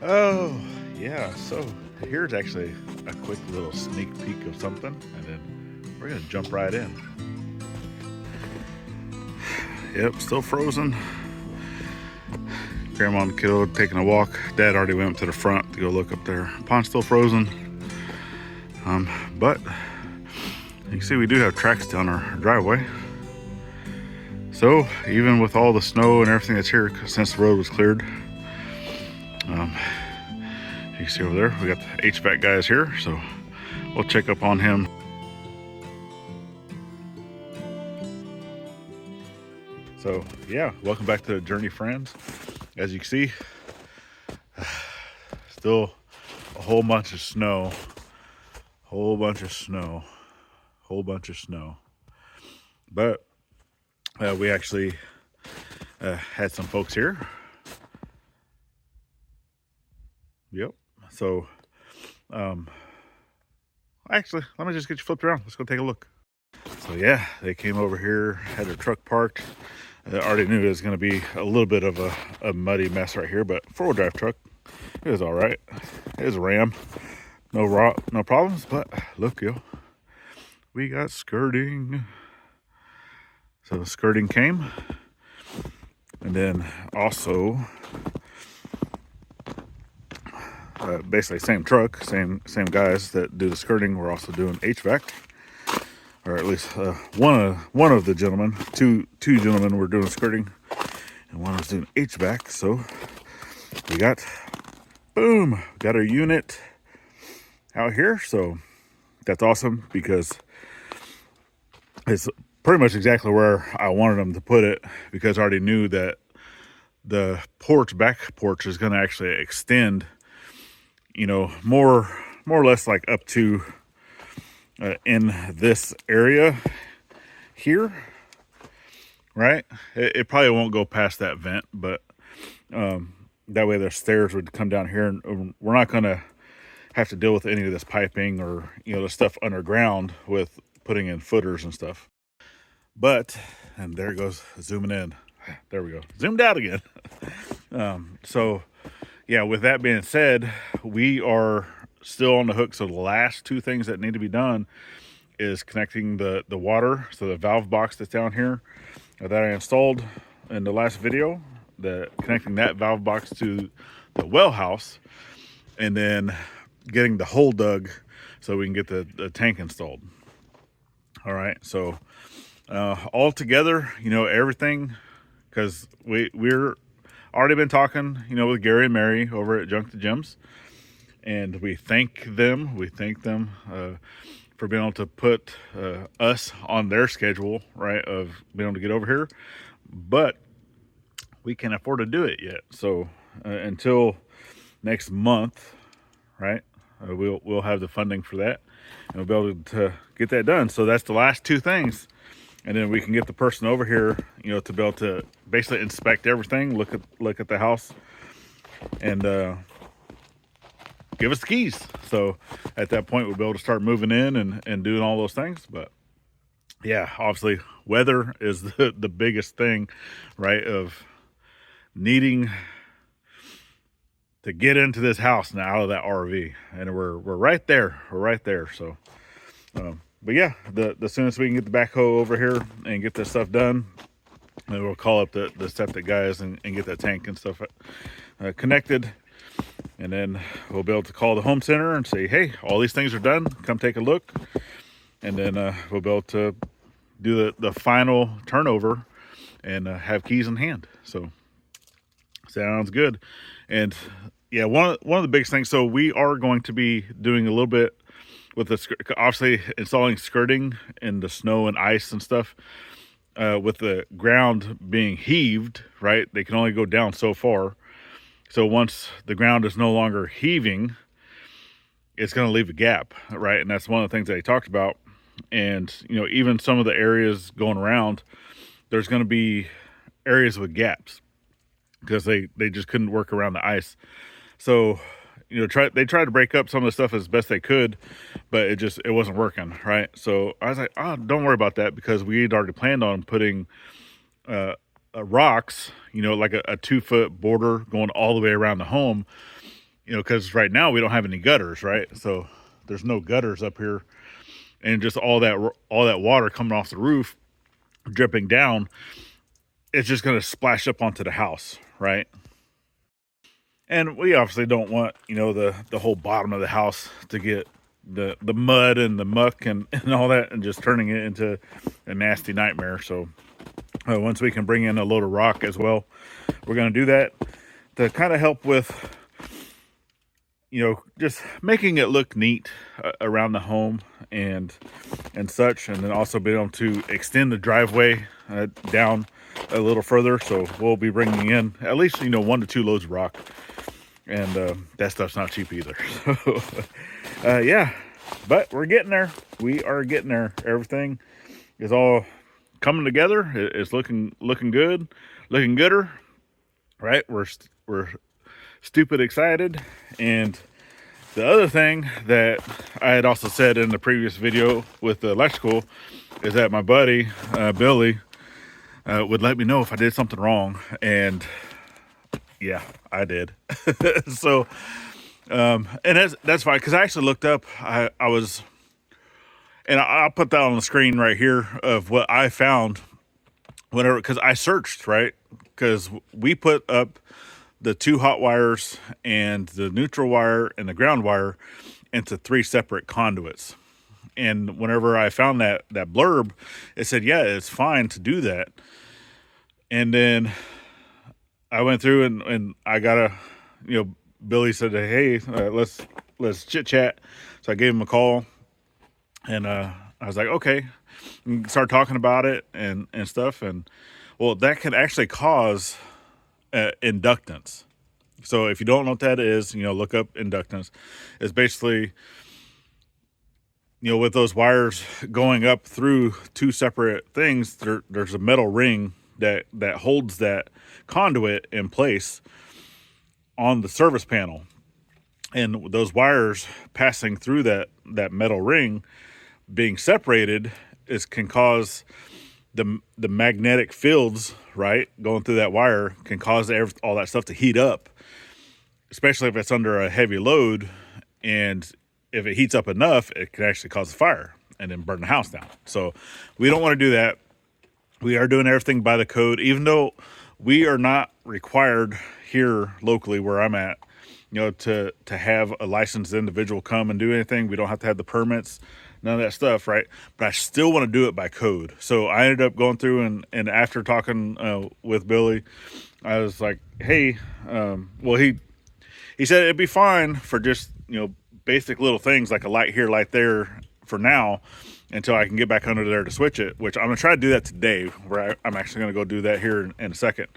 Oh, yeah. So here's actually a quick little sneak peek of something, and then we're gonna jump right in. Yep, still frozen. Grandma and the kiddo taking a walk. Dad already went to the front to go look up there. Pond's still frozen. But you can see we do have tracks down our driveway. So even with all the snow and everything that's here, since the road was cleared, you can see over there, we got the HVAC guys here. So we'll check up on him. So yeah, welcome back to the Journey, friends. As you can see, still a whole bunch of snow, whole bunch of snow. But we actually had some folks here. Yep. So actually, let me just get you flipped around. Let's go take a look. So yeah, they came over here, had their truck parked. I already knew it was going to be a little bit of a muddy mess right here, but four-wheel drive truck, it was all right. It was a Ram, no problems. But look, yo, we got skirting. So the skirting came, and then also basically same truck, same guys that do the skirting. We're also doing HVAC. Or at least one of the gentlemen, two gentlemen were doing skirting, and one was doing HVAC. So we got, boom, got our unit out here. So that's awesome because it's pretty much exactly where I wanted them to put it, because I already knew that the back porch is going to actually extend, more or less like up to in this area here, right? It probably won't go past that vent, but that way the stairs would come down here, and we're not going to have to deal with any of this piping or the stuff underground with putting in footers and stuff. But, and there it goes, zooming in. There we go, zoomed out again. So yeah, with that being said, we are still on the hook. So the last two things that need to be done is connecting the water, so the valve box that's down here that I installed in the last video, connecting that valve box to the well house, and then getting the hole dug so we can get the tank installed. All right, so all together, everything, because we're already been talking, with Gary and Mary over at Junk to Gems, and we thank them for being able to put us on their schedule, right, of being able to get over here. But we can't afford to do it yet. So until next month, right, we'll have the funding for that, and we'll be able to get that done. So that's the last two things. And then we can get the person over here, to be able to basically inspect everything, look at the house, and give us the keys. So at that point, we'll be able to start moving in and doing all those things. But yeah, obviously weather is the biggest thing, right, of needing to get into this house and out of that RV. And we're right there. So, but yeah, the soonest we can get the backhoe over here and get this stuff done, and we'll call up the septic guys and get that tank and stuff connected. And then we'll be able to call the home center and say, hey, all these things are done. Come take a look. And then we'll be able to do the final turnover and have keys in hand. So sounds good. And yeah, one of the biggest things. So we are going to be doing a little bit with obviously installing skirting in the snow and ice and stuff. With the ground being heaved, right? They can only go down so far. So once the ground is no longer heaving, it's going to leave a gap, right? And that's one of the things that he talked about. And, even some of the areas going around, there's going to be areas with gaps because they just couldn't work around the ice. So, they tried to break up some of the stuff as best they could, but it wasn't working, right? So I was like, oh, don't worry about that, because we had already planned on putting rocks, like a 2-foot border going all the way around the home. because right now we don't have any gutters, right? So there's no gutters up here, and just all that water coming off the roof, dripping down, it's just going to splash up onto the house, right? And we obviously don't want the whole bottom of the house to get the mud and the muck and all that, and just turning it into a nasty nightmare. So once we can bring in a load of rock as well, we're going to do that to kind of help with just making it look neat around the home and such, and then also being able to extend the driveway down a little further. So we'll be bringing in at least 1 to 2 loads of rock, and that stuff's not cheap either. So yeah, but we're getting there. We are getting there. Everything is all coming together. It's looking good, looking gooder, right? We're stupid excited. And the other thing that I had also said in the previous video with the electrical is that my buddy Billy would let me know if I did something wrong, and yeah, I did. So and that's fine, because I actually looked up. I was, and I'll put that on the screen right here of what I found whenever, because I searched, right? Because we put up the 2 hot wires and the neutral wire and the ground wire into 3 separate conduits. And whenever I found that blurb, it said, yeah, it's fine to do that. And then I went through and I got Billy said, hey, let's chit chat. So I gave him a call, and I was like, okay, and start talking about it and stuff. And well, that can actually cause inductance. So if you don't know what that is, look up inductance. It's basically, with those wires going up through 2 separate things, there's a metal ring that holds that conduit in place on the service panel. And those wires passing through that metal ring being separated can cause the magnetic fields, right, going through that wire, can cause all that stuff to heat up, especially if it's under a heavy load. And if it heats up enough, it can actually cause a fire and then burn the house down. So we don't want to do that. We are doing everything by the code, even though we are not required here locally where I'm at, to have a licensed individual come and do anything. We don't have to have the permits, none of that stuff, right? But I still want to do it by code. So I ended up going through and after talking with Billy, I was like, hey, well, he said it'd be fine for just, basic little things like a light here, light there for now, until I can get back under there to switch it, which I'm going to try to do that today, where I'm actually going to go do that here in a second.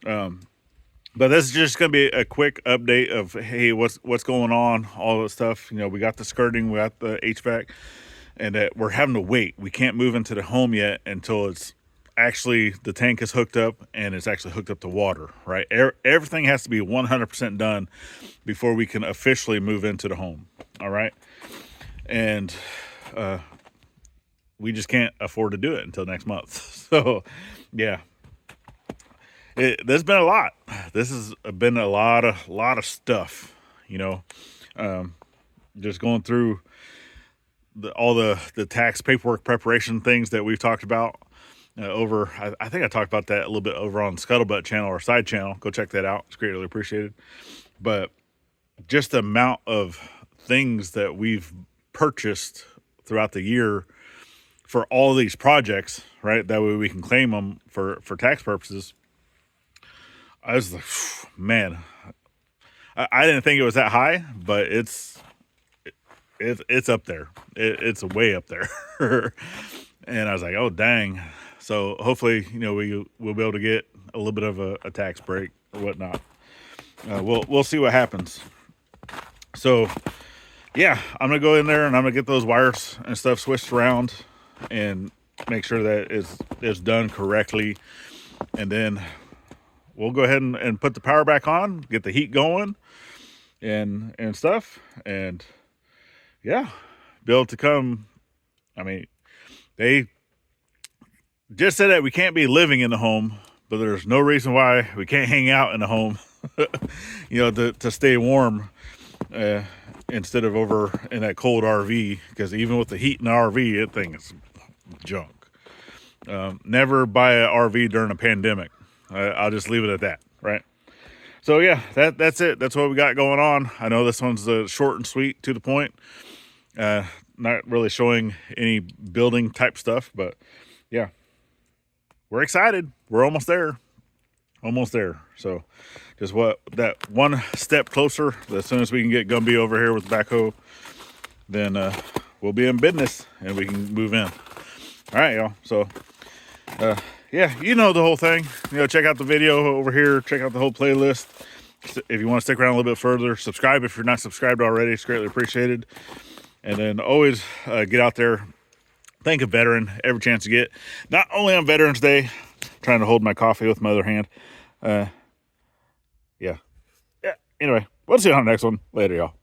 But this is just going to be a quick update of, hey, what's going on, all this stuff. We got the skirting, we got the HVAC, and we're having to wait. We can't move into the home yet until it's actually, the tank is hooked up and it's actually hooked up to water, right? Everything has to be 100% done before we can officially move into the home, all right? And we just can't afford to do it until next month. So, yeah. There's been a lot. This has been a lot of stuff, just going through all the tax paperwork preparation things that we've talked about over. I think I talked about that a little bit over on Scuttlebutt channel or side channel. Go check that out. It's greatly appreciated. But just the amount of things that we've purchased throughout the year for all these projects, right? That way we can claim them for tax purposes. I was like, man, I didn't think it was that high, but it's up there. It's way up there. And I was like, oh, dang. So hopefully, we'll be able to get a little bit of a tax break or whatnot. We'll see what happens. So yeah, I'm going to go in there and I'm going to get those wires and stuff switched around and make sure that it's done correctly. And then we'll go ahead and put the power back on, get the heat going and stuff. And yeah, be able to come. I mean, they just said that we can't be living in the home, but there's no reason why we can't hang out in the home. you know, to stay warm instead of over in that cold RV, because even with the heat in the RV, that thing is junk. Never buy an RV during a pandemic. I'll just leave it at that, right? So yeah, that's it. That's what we got going on. I know this one's short and sweet, to the point. Not really showing any building type stuff, but yeah, we're excited. We're almost there. Almost there. So just that one step closer. As soon as we can get Gumby over here with the backhoe, then we'll be in business and we can move in. All right, y'all. So yeah, you know the whole thing. You know, check out the video over here. Check out the whole playlist. If you want to stick around a little bit further, subscribe if you're not subscribed already. It's greatly appreciated. And then always get out there. Thank a veteran every chance you get. Not only on Veterans Day, trying to hold my coffee with my other hand. Yeah. Anyway, we'll see you on the next one. Later, y'all.